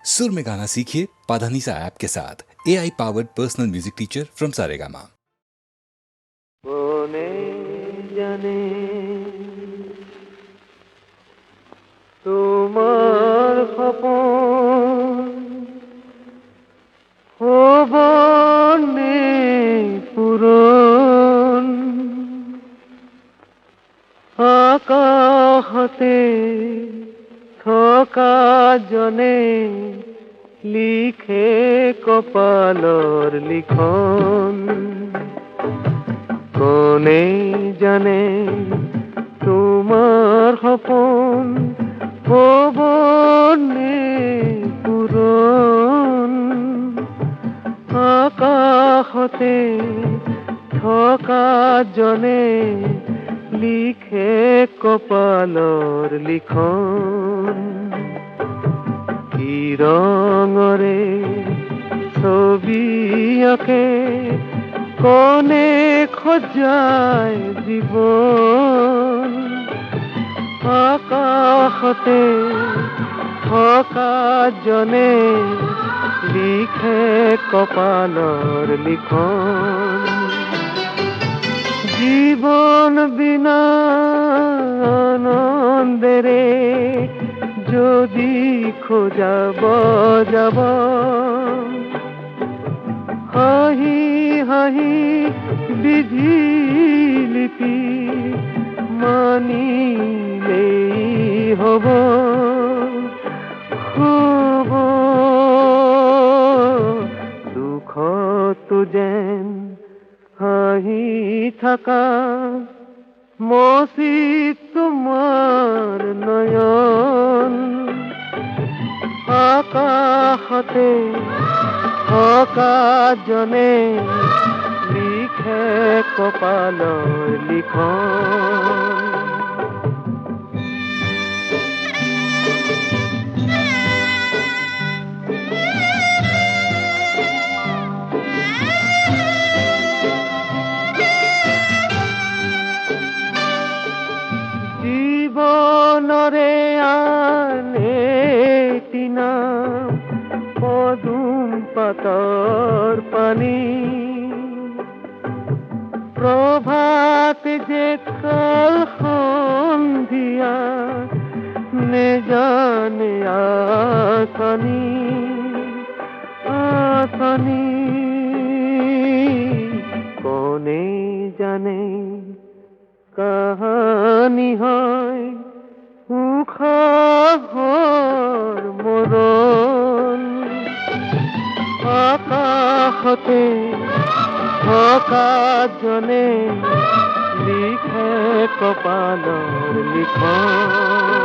सुर में गाना सीखिए पाधानीसा ऐप के साथ AI powered personal music teacher from Saregama. कोने जाने তোমার খপন হবনে পূরণ আকাশতে থকা জনে লিখে কপালৰ লিখন কোনে জানে তোমাৰ সপন হবনে পূৰণ আকাশতে থকা জনে লিখে কপালৰ লিখন কি ৰঙৰে ছবি আঁকে কোনে খোজায় জীৱন আকাশতে থকা জনে লিখে কপালৰ লিখন জীবন বিনা আনন্দেৰে যদি খোজাব যাব হাঁহি হাঁহি বিধি লিপি মানিলেই হ'ব হ'ব দুখতো যেন হাঁহি থাকা মচিত তোমাৰ নয়ন আকাশতে থকা জনে লিখে কপালৰ লিখন জীবনৰে আনে টিনা পদুম পাতৰ পানী প্রভাত যে কাল সন্ধিয়া নেজানে আঁচনি আঁচনি কোনে জানে কাহানি হয় উশাহৰ মৰণ আকাশতে থকা জনে লিখে কপালৰ লিখন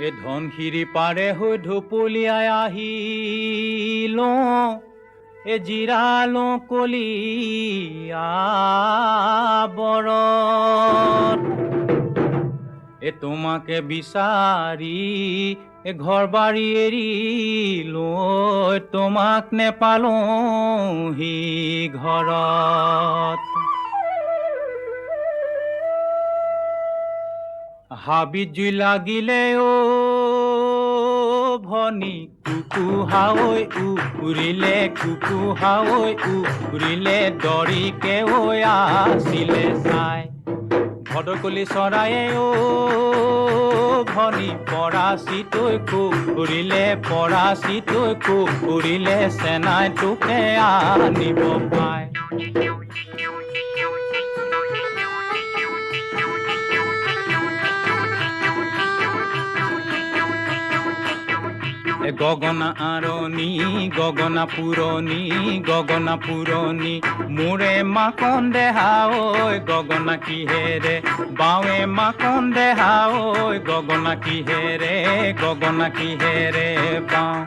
এ ধনশিৰি পাৰে হৈ ঢপলিয়াই আহিলো এ জিৰালো কলিয়া বৰত এ তোমাকে বিচাৰি এ ঘৰ বাৰী এৰিলো তোমাক নেপালোহি ঘৰত হাবিত জুই লাগিলে অ ভনী কুকুহাঐ উৰিলে কুকুহাঐ উৰিলে দৰিকে ঐ আছিলে চাই ভদকলি চৰায়ে অ ভনী পৰাচিতৈ উৰিলে পৰাচিতৈ উৰিলে চেনাই তোকে আনিব পায় গগনা আৰণি গগনা পুৰণি মোৰে মাকন দেহা ঐ গগনা কিহেৰে বাৱে মাকন দেহা ঐ গগনা কিহেৰে বাওঁ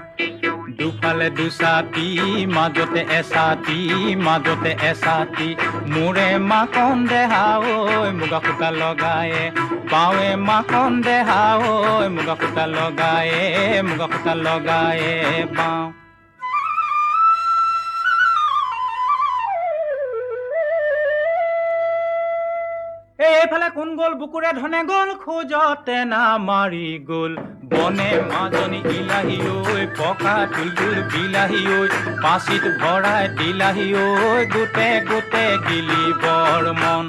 দুফালে দুছাতি মাজতে এছাতি মাজতে এছাতি মূৰে মাকন দেহা ঐ মুগা সূতা লগায়ে বাৱে মাকন দেহা ঐ মুগা সূতা লগায়ে বাওঁ এইফালে কোন গ'ল বুকুৰে ধনে গ'ল খোজতে নামাৰি গ'ল বনে মাজনী ইলাহী ঐ পকা তুলতুল বিলাহী ঐ পাচিত ভৰাই দিলাহী ঐ গোটে গোটে গিলি বৰ মন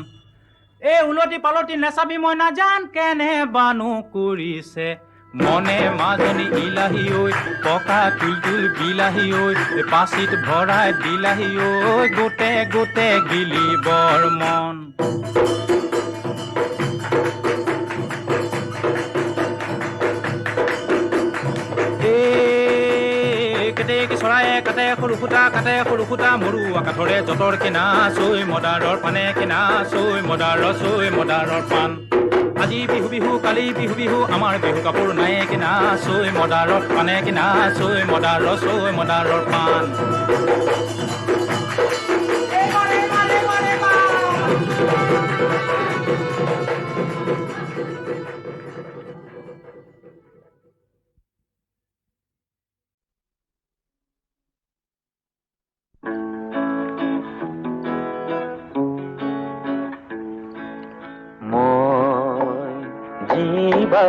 এই উলটি পালটি নেচাবি মই নাজান কেনে বানু কৰিছে মনে মাজনী ইলাহী ঐ পকা তুলতুল বিলাহী ঐ পাচিত ভৰাই দিলাহী ঐ গোটে গোটে গিলি বৰ মন চৰায়ে কাটে সৰু সূতা মৰু আকাঠৰে যঁতৰ কিনা চৈ মদাৰৰ পানে কিনা চৈ মদাৰৰ পাণ আজি বিহু বিহু কালি বিহু বিহু আমাৰ বিহু কাপোৰ নাই কিনা চৈ মদাৰৰ পানে কিনা চৈ মদাৰৰ পাণ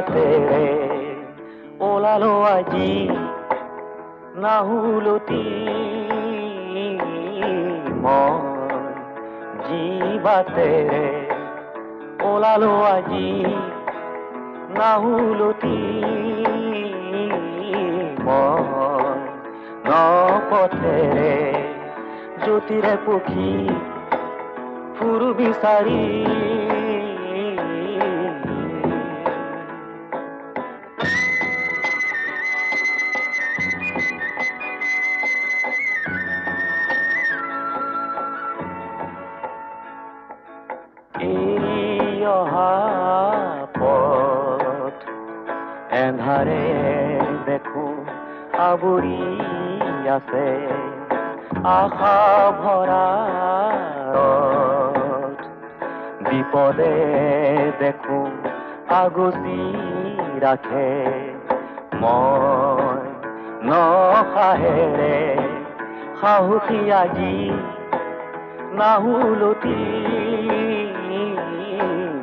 তেৰে ওলালো আজি নাহুলতি মই জীৱাতেৰে ওলালো আজি নাহুলতি মই নপথেৰে জ্যোতিৰে পক্ষী ফুৰু বিচাৰি এন্ধাৰে দেখো আৱৰি আছে আশা ভৰা বিপদে দেখো আগচি ৰাখে মই নসাহেৰে সাহসী আজি নাহুলতি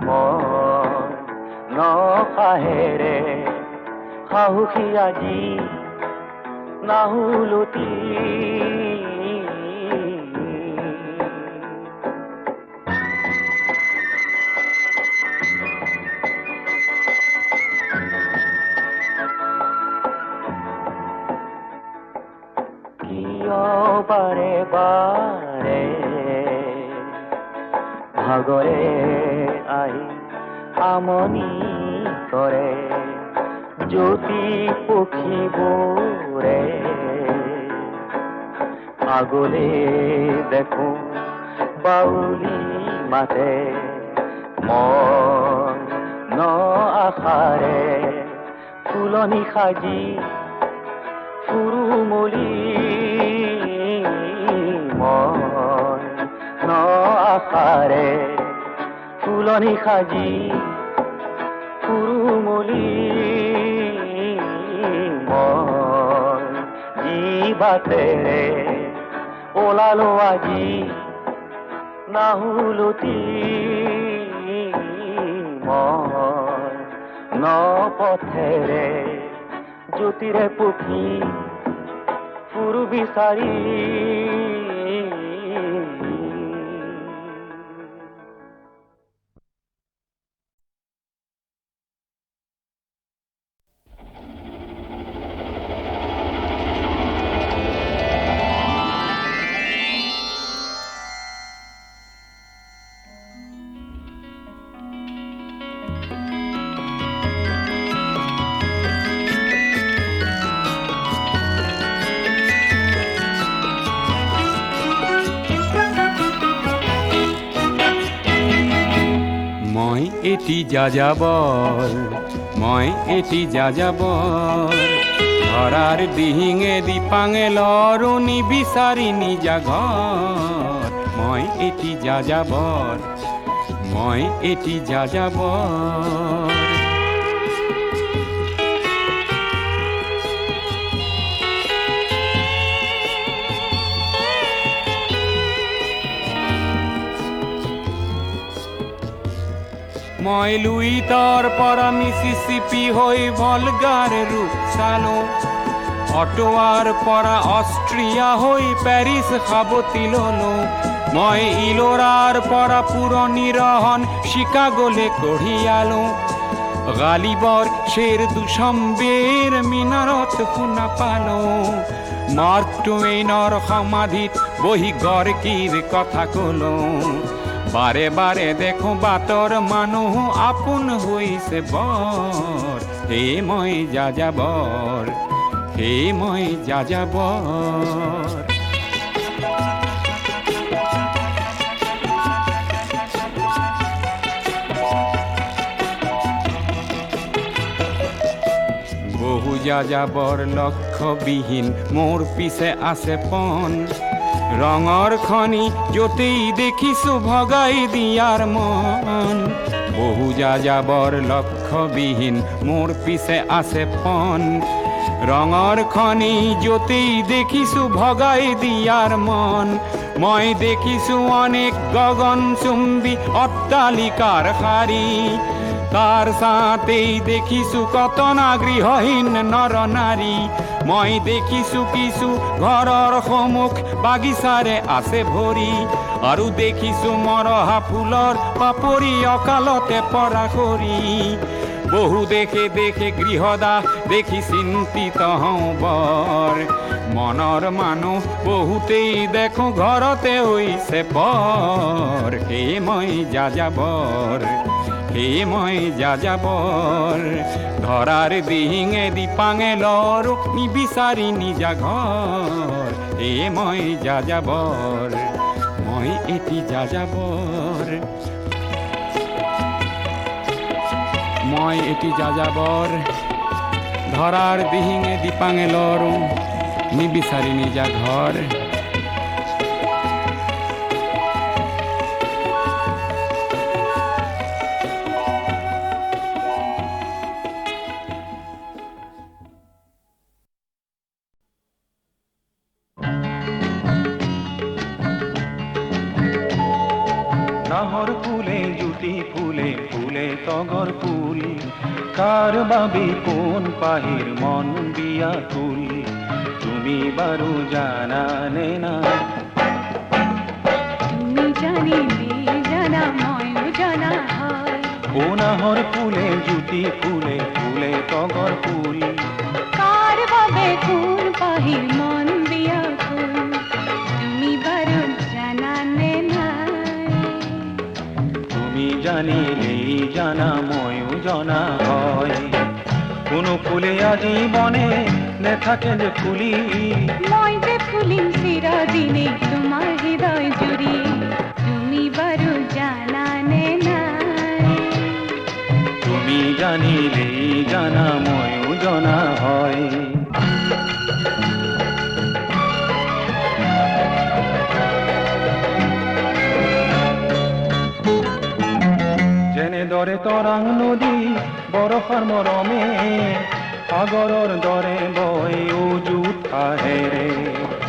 মই নসাহেৰে সাহসী আজি নাহুলতি কিয় বাৰে বাৰে ভাগৰে আহি আমনি কৰে জ্যোতি পক্ষীবোৰে আগলে দেখো বাউলি মাতে মন ন আশাৰে ফুলনি সাজি ফুৰুমলি মন ন আশাৰে ফুলনি সাজি ফুৰুমলি মন জীৱাতেৰে ওলালো আজি নাহুলতি মন নপথেৰে জ্যোতিৰে পক্ষী ফুৰু বিচাৰি এটি যাযাবৰ মই এটি যাযাবৰ ধৰাৰ দিহিঙে দিপাঙে লৰুনি বিচাৰি নিজা ঘৰ মই এটি যাযাবৰ মই এটি যাযাবৰ মই লুইতৰ পৰা মিছিছিপি হৈ ভলগাৰ ৰূপ চালো অটোৱাৰ পৰা অষ্ট্ৰিয়া হৈ পেৰিছ সাৱতি ললো মই ইলোৰাৰ পৰা পুৰণি ৰহন চিকাগোলে কঢ়িয়ালো গালিবৰ শ্বেৰ দুচম্বেৰ মিনাৰত শুনা পালো মাৰ্ক টুৱেইনৰ সমাধিত বহি গৰ্কিৰ কথা কলো বাৰে বাৰে দেখো বাটৰ মানুহ আপোন হৈছে বৰ হে মই যাযাবৰ হে মই যাযাবৰ বহু যাযাবৰ লক্ষ্যবিহীন মোৰ পিছে আছে পণ ৰঙৰ খনি য'তেই দেখিছো ভগাই দিয়াৰ মন বহু যাযাবৰ লক্ষ্যবিহীন মোৰ পিছে আছে পণ ৰঙৰ খনি য'তেই দেখিছো ভগাই দিয়াৰ মন মই দেখিছো অনেক গগনচুম্বী অট্টালিকাৰ শাৰী তাৰ ছাতেই দেখিছো কতনা গৃহহীন নৰ নাৰী মই দেখিছো কিছু ঘৰৰ সন্মুখ বাগিচাৰে আছে ভৰি আৰু দেখিছো মৰহা ফুলৰ পাপৰি অকালতে পৰা সৰি বহু দেখে দেখে গৃহদাহ দেখি চিন্তিত হওঁ বৰ মনৰ মানুহ বহুতেই দেখো ঘৰতে হৈছে পৰ হে মই যাযাবৰ হে মই যাযাবৰ ধৰাৰ দিহিঙে দিপাঙে লৰ নিবিচাৰি নিজা ঘৰ হে মই যাযাবৰ মই এটি যাযাবৰ মই এটি যাযাবৰ ধৰাৰ দিহিঙে দিপাঙে লৰ নিবিচাৰি নিজা ঘৰ নাহৰ ফুলে জুতি ফুলে ফুলে তগৰ ফুল কাৰ বাবে কোন পাহিৰ মন বিয়াকুল তুমি বাৰু জানানে না তুমি জানিলে জানা ময়ো জানা হয় ও নাহৰ ফুলে জুতি ফুলে ফুলে তগৰ ফুল কাৰ বাবে কোন পাহিৰ মন বিয়াকুল তুমি বাৰু জানানে নাই তুমি জানিলেই জানা ময়ো জনা হয় কোনো ফুলে আজীবনে নেথাকে যে ফুলি মই যে ফুলিম চিৰদিনে তোমাৰ হৃদয় জুৰি তুমি বাৰু জানানে নাই তুমি জানিলেই জানা ময়ো জনা হয় যেনেদৰে তৰাং নদী বৰষাৰ মৰমে সাগৰৰ দৰে বৈ উজুত আহেৰে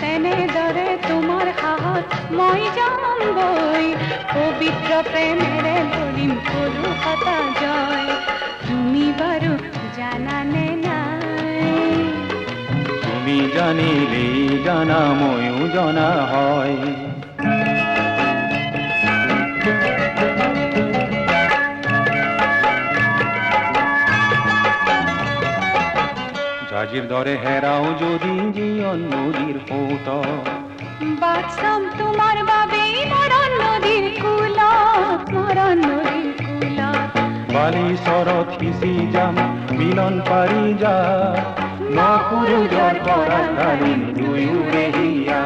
তেনেদৰে তোমাৰ সাহত মই যাম গৈ পবিত্ৰ প্ৰেমেৰে ধৰিম সৰু কথা জয় তুমি বাৰু জানানে নাই তুমি জানিলেই জানা ময়ো জনা হয় জাজিৰ দৰে হেৰাও যদি জীৱন নদীৰ সোঁত বাট চাম তোমাৰ বাবেই মৰণ নদীৰ কুলত মৰণ নদীৰ কুলত বালিচৰত সিঁচি যাম মিলন পাৰি যা নকুৰুজৰ পৰা ঢালি দুয়োৰে হিয়া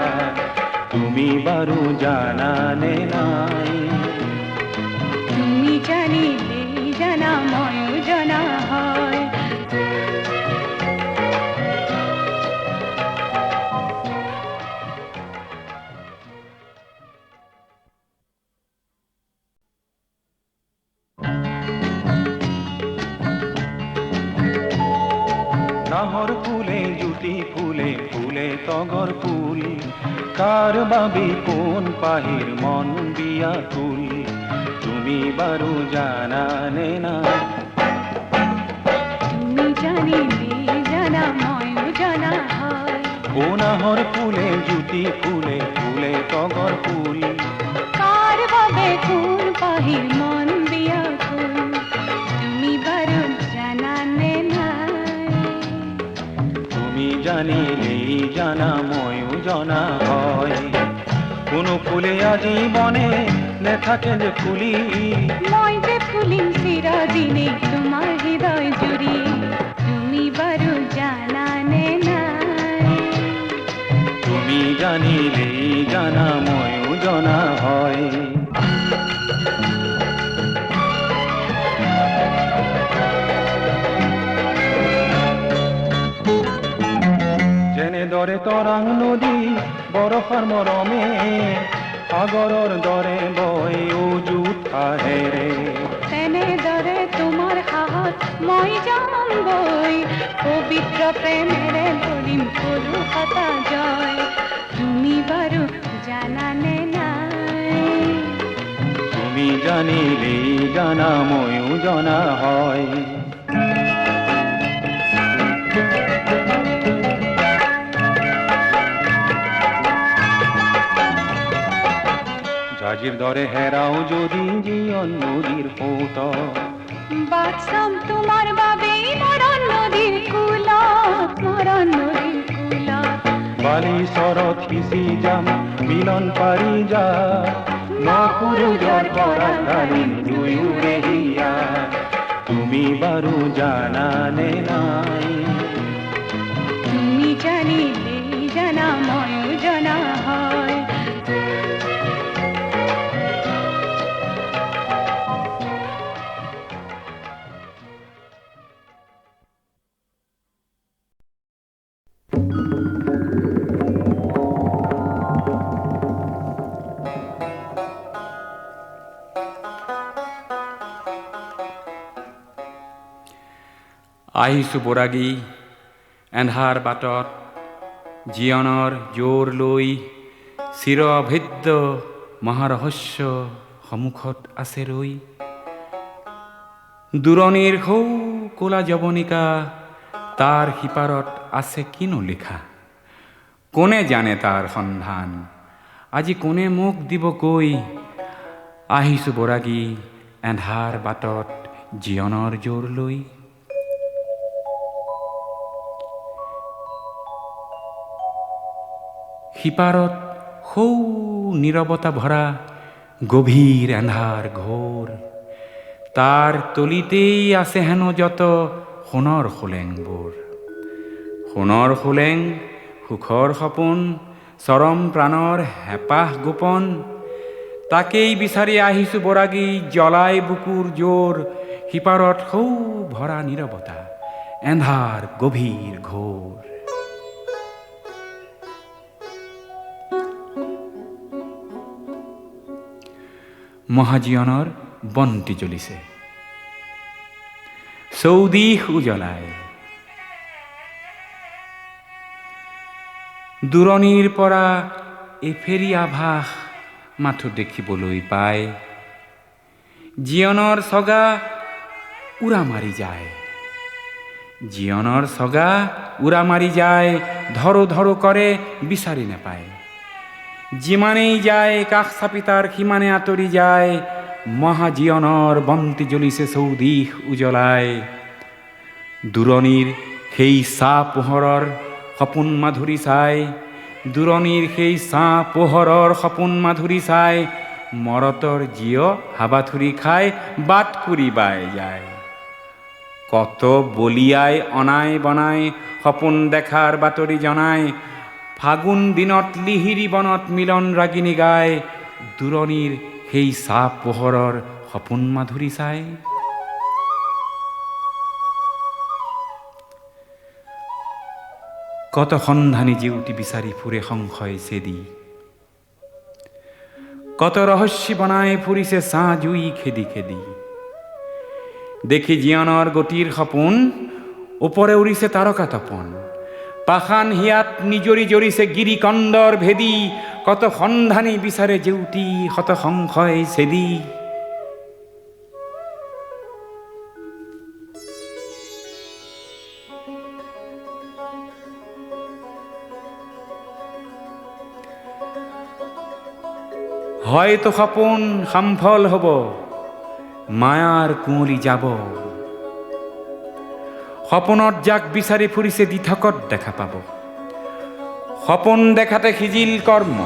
তুমি বাৰু জানানে নাই তুমি জানিলেই জানা ময়ো জনা হয় ফুলে তগৰ ফুল কাৰ বাবে কোন পাহিৰ মন বিয়া তুল তুমি বাৰু জানানে না তুমি জানিলে জানা ময়ো জানা হয় কোনাহৰ ফুলে জুতি ফুলে ফুলে তগৰ ফুল কাৰ বাবে কোন পাহিৰ মন বিয়া ফুল তুমি বাৰু জানানে নাই তুমি জানিলেই জানা ময়ো জনা হয় কোনো ফুলে আজি বনে নেথাকে যে ফুলি মই যে ফুলিম চিৰদিনে তোমাৰ হৃদয় জুৰি তুমি বাৰু জানানে নাই তুমি জানিলেই জানা ময়ো জনা হয় যেনেদৰে তৰাং নদী বৰষাৰ মৰমে সাগৰৰ দৰে বৈ উজুত আহেৰে তেনেদৰে তোমাৰ সাহস মই যামগৈ পবিত্ৰ প্ৰেমেৰে কৰিম কলকাতা জয় তুমি বাৰু জানানে নাই তুমি জানিলেই জানা ময়ো জনা হয় জাজিৰ দৰে হেৰাও যদি জীৱন নদীৰ সোঁত বাট চাম তোমাৰ বাবেই মৰণ নদীৰ কুলত বালি চৰত সিঁচি যাম মিলন পাৰি যা নসুৰুজৰ পৰা কালিন দুয়োৰে হিয়া তুমি বাৰু জানানে নাই তুমি জানিলেই জানা ময়ো জনা হয় আহিছোঁ বৰাগী এন্ধাৰ বাটত জীৱনৰ জোৰ লৈ চিৰ অভেদ্য মহাৰহস্য সন্মুখত আছে ৰৈ দূৰণিৰ সৌ ক'লা যৱনিকা তাৰ সিপাৰত আছে কিনো লিখা কোনে জানে তাৰ সন্ধান আজি কোনে মোক দিব কৈ আহিছোঁ বৰাগী এন্ধাৰ বাটত জীৱনৰ জোৰ লৈ সিপাৰত সৌ নীৰৱতা ভৰা গভীৰ এন্ধাৰ ঘোৰ তাৰ তলিতেই আছে হেনো যত সোণৰ খোলেংবোৰ সোণৰ খোলেং সুখৰ সপোন চৰম প্ৰাণৰ হেঁপাহ গোপন তাকেই বিচাৰি আহিছোঁ বৰাগী জ্বলাই বুকুৰ জোৰ সিপাৰত সৌ ভৰা নীৰৱতা এন্ধাৰ গভীৰ ঘোৰ মহাজীয়নৰ বন্তি জ্বলিছে চৌদিশ উজ্বলাই দূৰণিৰ পৰা এফেৰি আভাস মাথো দেখিবলৈ পায় জীৱনৰ চগা উৰা মাৰি যায় জীৱনৰ চগা উৰা মাৰি যায় ধৰো ধৰো কৰে বিচাৰি নাপায় যিমানেই যায় কাষ চাপি তাৰ সিমানে আঁতৰি যায় মহাজীয়নৰ বন্তি জ্বলিছে চৌদিশ উজ্বলাই দূৰণিৰ সেই চাহ পোহৰৰ সপোন মাধুৰী চাই দূৰণিৰ সেই চাহ পোহৰৰ সপোন মাধুৰী চাই মৰতৰ জীয় হাবাথুৰি খাই বাট কুৰি বাই যায় কত বলিয়াই অনাই বনাই সপোন দেখাৰ বাতৰি জনাই ফাগুন দিনত লিহিৰি বনত মিলন ৰাগিনী গায় দূৰণিৰ সেই চাহ পোহৰৰ সপোন মাধুৰী চাই কত সন্ধানী জিউতি বিচাৰি ফুৰে সংশয় চেদি কত ৰহস্যী বনাই ফুৰিছে ছাঁ জুই খেদি খেদি দেখি জীৱনৰ গতিৰ সপোন ওপৰে উৰিছে তাৰকা তপন পাখান হিয়াত নিজরি জরিছে গিরি কন্দর ভেদি, কত সন্ধানী বিচারে জেউতি শত সংশয় ছেদি। হয়তো সপোন সামফল হব, মায়াৰ কুঁৱলী যাব। সপোনত যাক বিচাৰি ফুৰিছে দিঠকত দেখা পাব। সপোন দেখাতে সিজিল কৰ্ম,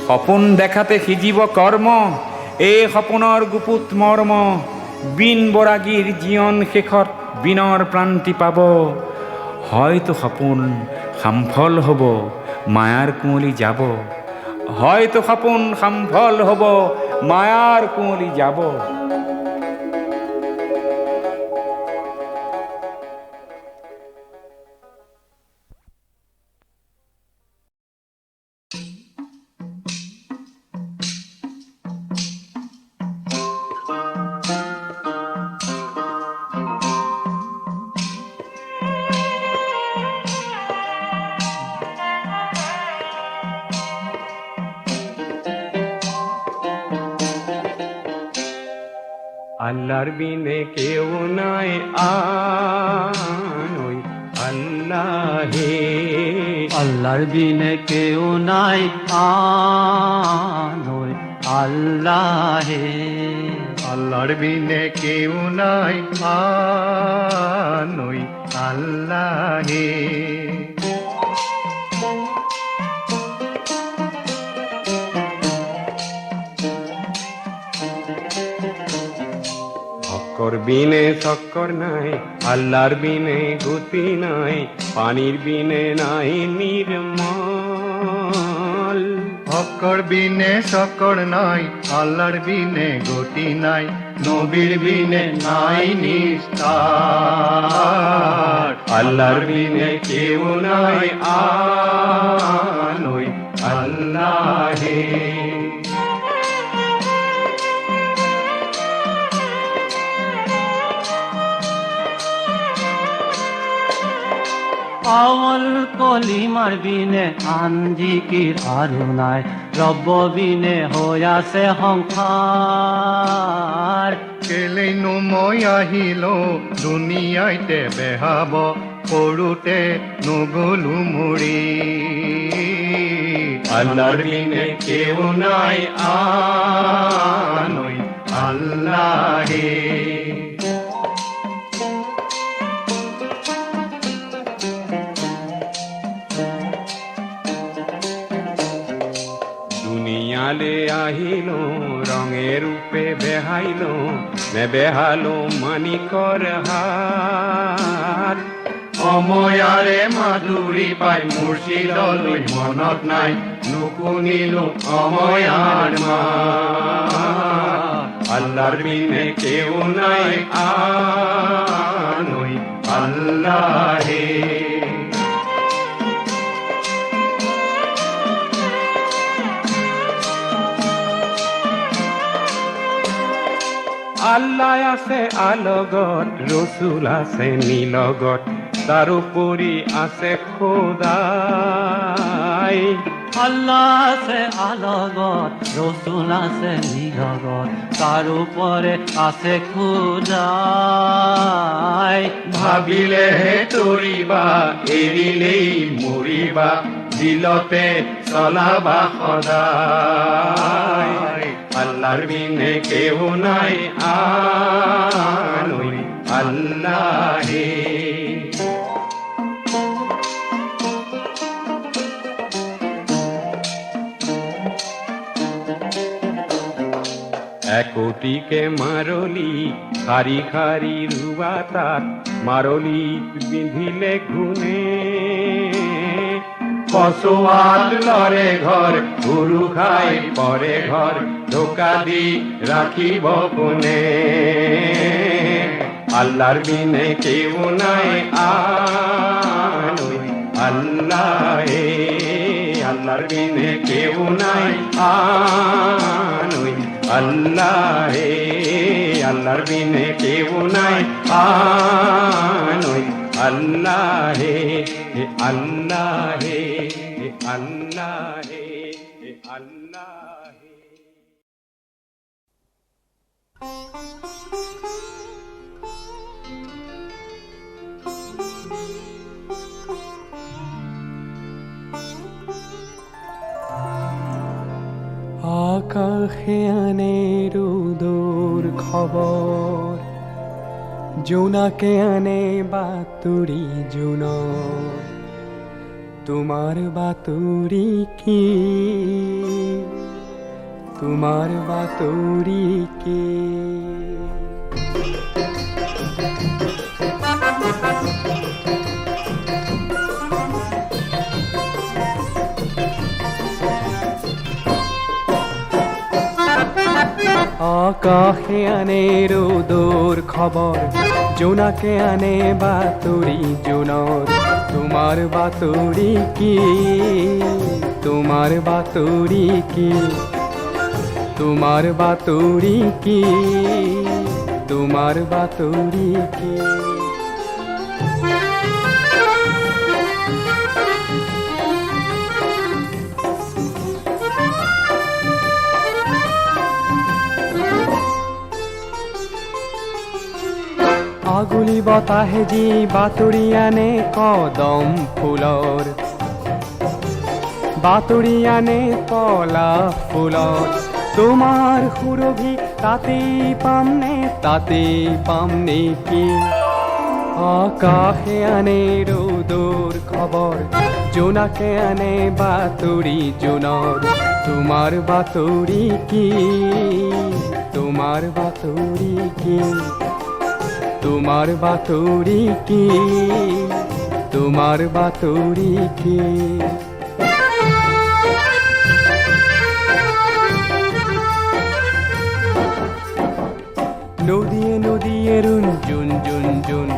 সপোন দেখাতে সিজিব কৰ্ম। এই সপোনৰ গুপুত মৰ্ম, বিন বৰাগীৰ জীৱন শেষত বিনৰ প্ৰান্তি পাব। হয়তো সপোন সামফল হ'ব, মায়াৰ কুঁৱলী যাব। হয়তো সপোন সামফল হ'ব, মায়াৰ কুঁৱলী যাব। আল্লাহর বিনে কেউ নাই আনই আল্লাহে, আল্লাহর বিনে কেউ নাই আনই আল্লাহে। আল্লাহর বিনে কেউ নাই আনই আল্লাহে। হক্কর বিনে শক্কর নাই, আল্লাহর বিনে গতি নাই, পানির বিনে নাই নির্মল। হক্কর বিনে শক্কর নাই, আল্লাহর বিনে গতি নাই, নবীর বিনে নাই নিস্তার। আল্লাহর বিনে কেউ নাই আনই আল্লাহে। আওয়াল কলিমার বিনে আঞ্জিকির আরো নাই, রব্ব বিনে হইয়াছে সংসার। কেলেইনো মই আহিল দুনিয়াইতে বেহাব, সৰুতে নগলো মৰি। আল্লাহৰ বিনে কেউ নাই আনই আল্লাহে। দুনিয়ালে আহিল ৰঙে ৰূপে বেহাইল, নেবেহালো মানিকৰ হাত। অময়াৰে মাধুৰী পাই মুৰ্শিদলৈ মনত নাই, নুশুনিলো অময়াৰ মাত। আল্লাহৰ বিনে কেউ নাই আনই আল্লাহে। আল্লাহ আছে আলগত, ৰসুল আছে নিলগত, তাৰোপৰি আছে খোদাই। আল্লাহ আছে আলগত, ৰসুল আছে নিলগত, তাৰ উপৰে আছে খুদাই। ভাবিলেহে তৰিবা, এৰিলেই মৰিবা, দিলতে চলাবা সদায়। আল্লাহর বিনে কেউ নাই আনই আল্লাহে। একটিকে মারলি, খারি খারি রুবা তাত, মারলি বিন্ধিলে ঘুনে। পশোয়াত লরে ঘর, গুরু খাই পরে ঘর, ধোকা দি রাখিব কোনে। আল্লাহর বিনে কেউ নাই আনই আল্লাহে। আল্লাহর বিনে কেউ নাই আনই আল্লাহে। আল্লাহর বিনে কেউ নাই আনই আল্লাহ হে আল্লাহ হে আল্লাহ হে আল্লাহ হে। আকাশে আনে ৰোদৰ খবৰ, জোনাকে আনে বাতৰি জোনৰ। তোমাৰ বাতৰি কি, তোমাৰ বাতৰি কি? আকাশে আনে ৰোদৰ খবৰ, জোনাকে আনে বাতৰি জোনৰ। তোমাৰ বাতৰি কি, তোমাৰ বাতৰি কি? তোমাৰ বাতৰি কি, তোমাৰ বাতৰি কি? আগুলি বতাহে যি বাতৰি আনে কদম ফুলৰ, বাতৰি আনে পলাশ ফুলৰ। তোমাৰ সুৰভি তাতেই পামনে, তাতেই পাম নেকি? আকাশে আনে ৰ'দৰ খবৰ, জোনাকে আনে বাতৰি জোনৰ। তোমাৰ বাতৰি কি, তোমাৰ বাতৰি কি? তোমাৰ বাতৰি কি, তোমাৰ বাতৰি কি? নদীয়ে নদীয়ে রুন জুন জুন জুন,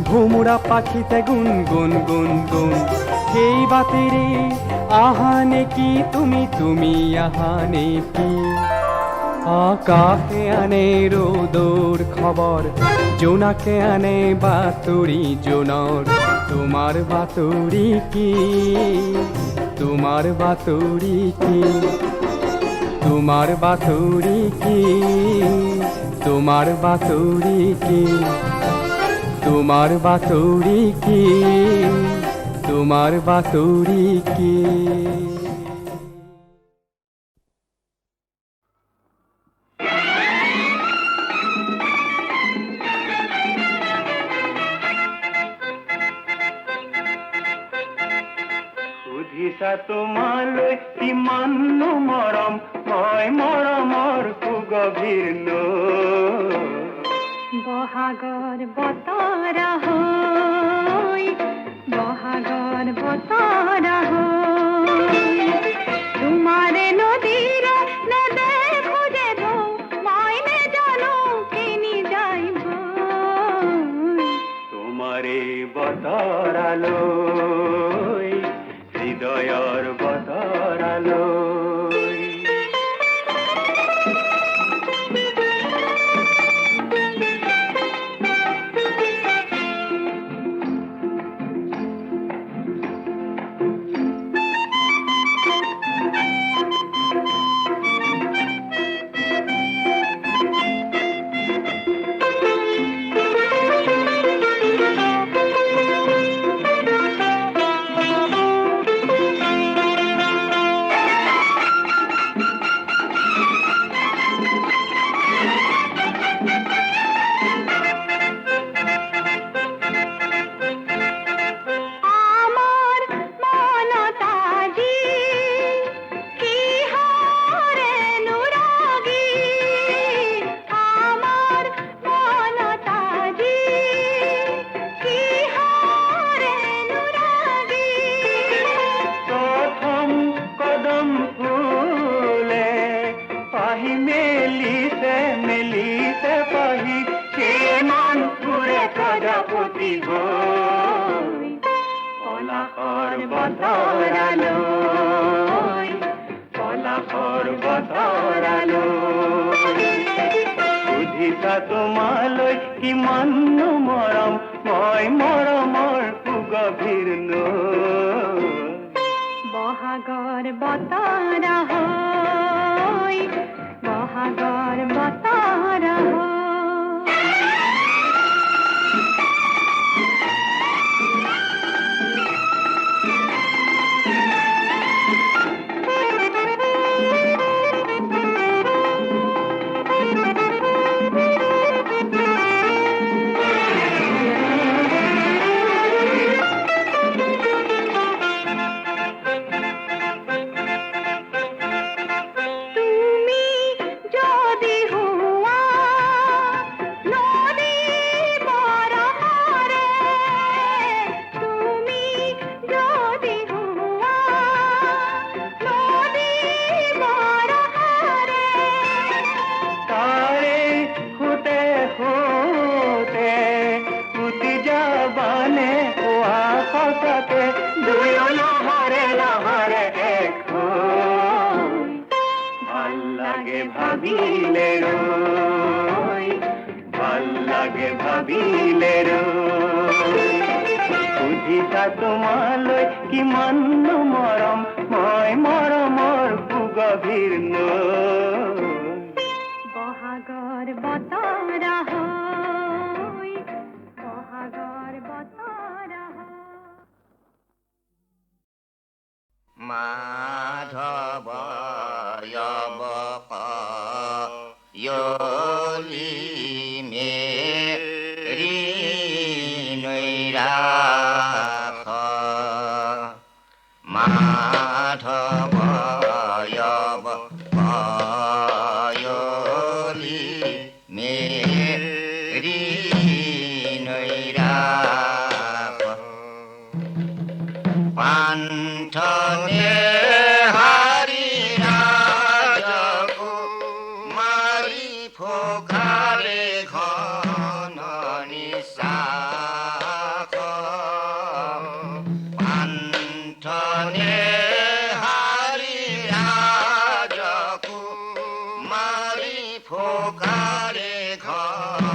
ভোমরা পাখিতে গুন গুন গুন গুন। সেই বাতেরে আহা নেকি তুমি, তুমি আহা নেকি? আকাশে আনে ৰোদৰ খবৰ, জোনাকে আনে বাতৰি জোনৰ। তোমাৰ বাতৰি কি, তোমাৰ বাতৰি কি? তোমাৰ বাতৰি কি, তোমাৰ বাতৰি কি? তোমাৰ বাতৰি কি, তোমাৰ বাতৰি কি? সুধিছা তোমালৈ কিমাননো মৰম, মই মৰমৰ সুগভীৰ নৈ। বহাগৰ বতৰা হৈ, বহাগৰ বতৰা হৈ, তোমাৰে নদীৰে নেদেখো যে ঢৌ, মই নেজানো কেনি যাই বৈ। তোমাৰে বতৰালৈ, হৃদয়ৰ বতৰালৈ। প্ৰজাপতি গৈ পলাশৰ বতৰালৈ, পলাশৰ বতৰালৈ। সুধিছা বুজিছা তোমালৈ কিমাননো মৰম মই মৰমৰ সুগভীৰ নৈ বহাগৰ বতৰা হৈ বহাগৰ বতৰা হৈ ভাবিলে ৰৈ ভাল লাগে ভাবিলে ৰৈ বুজিছা তোমালৈ কিমাননো মৰম মই মৰমৰ সুগভীৰ নৈ বহাগৰ বতৰা হৈ বহাগৰ বতৰা মাধৱ यली मेरी नैराख माधव यली मेरी नैराख पान्थने ফোকাৰে ঘন নিশাখ পান্থনে হাৰি ৰাজকু মাৰি ফোকাৰে ঘন